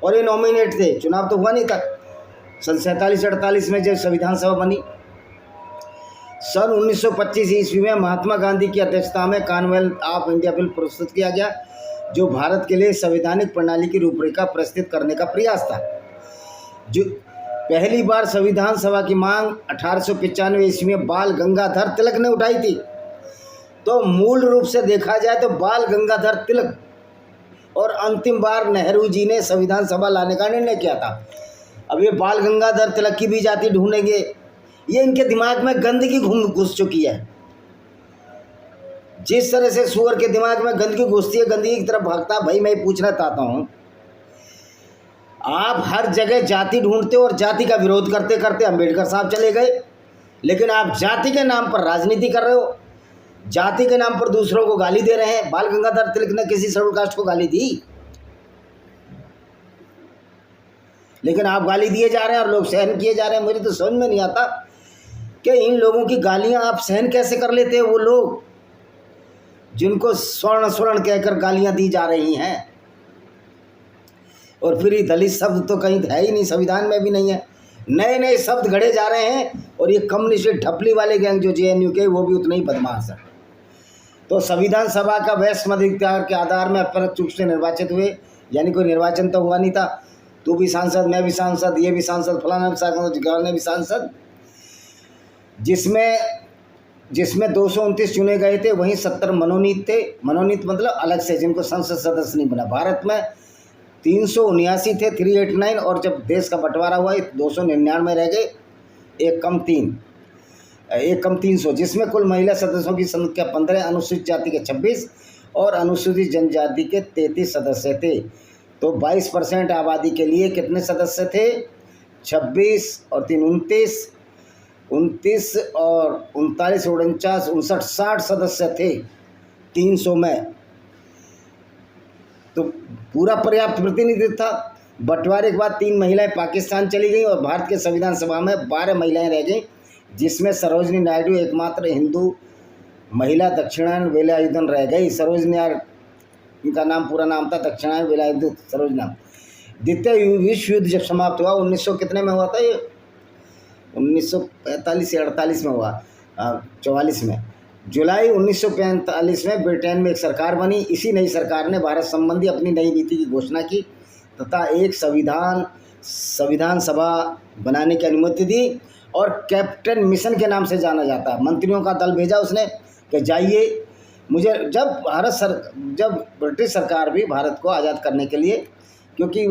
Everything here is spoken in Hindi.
और ये नॉमिनेट थे, चुनाव तो हुआ नहीं था। सन 47-48 में जब संविधान सभा बनी। सन 1925 ईस्वी में महात्मा गांधी की अध्यक्षता में कॉमनवेल्थ ऑफ इंडिया बिल प्रस्तुत किया गया, जो भारत के लिए संवैधानिक प्रणाली की रूपरेखा प्रस्तुत करने का प्रयास था। जो पहली बार संविधान सभा की मांग 1895 ईस्वी में बाल गंगाधर तिलक ने उठाई थी। तो मूल रूप से देखा जाए तो बाल गंगाधर तिलक और अंतिम बार नेहरू जी ने संविधान सभा लाने का निर्णय किया था। अब ये बाल गंगाधर तिलक की भी जाति ढूंढेंगे, ये इनके दिमाग में गंदगी घुस चुकी है। जिस तरह से सुअर के दिमाग में गंदगी घुसती है, गंदगी की तरफ भागता। भाई मैं पूछना चाहता हूँ, आप हर जगह जाति ढूंढते हो और जाति का विरोध करते करते अम्बेडकर साहब चले गए, लेकिन आप जाति के नाम पर राजनीति कर रहे हो, जाति के नाम पर दूसरों को गाली दे रहे हैं। बाल गंगाधर तिलक ने किसी शेड्यूल कास्ट को गाली दी? लेकिन आप गाली दिए जा रहे हैं और लोग सहन किए जा रहे हैं। मुझे तो समझ में नहीं आता कि इन लोगों की गालियां आप सहन कैसे कर लेते हैं। वो लोग जिनको स्वर्ण स्वर्ण कहकर गालियां दी जा रही हैं, और फिर ये दलित शब्द तो कहीं है ही नहीं, संविधान में भी नहीं है। नए नए शब्द गढ़े जा रहे हैं, और ये कम्युनिस्ट ढपली वाले गैंग जो JNU के, वो भी उतने ही बदमाश है। तो संविधान सभा का वैश्विक मताधिकार के आधार में अप्रत्यक्ष रूप से निर्वाचित हुए, यानी कोई निर्वाचन तो हुआ नहीं था। तू भी सांसद, मैं भी सांसद, ये भी सांसद, फलाना भी सांसद, ढिकाना भी सांसद। जिसमें 229 चुने गए थे, वहीं 70 मनोनीत थे। मनोनीत मतलब अलग से, जिनको संसद सदस्य नहीं बना। भारत में 379 थे, 389, और जब देश का बंटवारा हुआ 299 रह गए, एक कम 300, जिसमें कुल महिला सदस्यों की संख्या 15, अनुसूचित जाति के 26 और अनुसूचित जनजाति के 33 सदस्य थे। तो 22% आबादी के लिए कितने सदस्य थे? 26 और 3 29 और 39 49 59 60 सदस्य थे 300 में। तो पूरा पर्याप्त प्रतिनिधित्व था। बंटवारे के बाद 3 महिलाएं पाकिस्तान चली गई और भारत के संविधान सभा में 12 महिलाएं रह गईं, जिसमें सरोजनी नायडू एकमात्र हिंदू महिला दक्षिणायन वेलायुधन रह गई। सरोजनी, इनका नाम पूरा नाम था दक्षिणायन वेलायुधन सरोजना। द्वितीय विश्व युद्ध जब समाप्त हुआ, 1900 कितने में हुआ था ये? 1945 या 48 में हुआ, 44 में। जुलाई 1945 में ब्रिटेन में एक सरकार बनी। इसी नई सरकार ने भारत संबंधी अपनी नई नीति की घोषणा की तथा एक संविधान सभा बनाने की अनुमति दी, और कैप्टन मिशन के नाम से जाना जाता है। मंत्रियों का दल भेजा उसने कि जाइए। जब ब्रिटिश सरकार भी भारत को आज़ाद करने के लिए, क्योंकि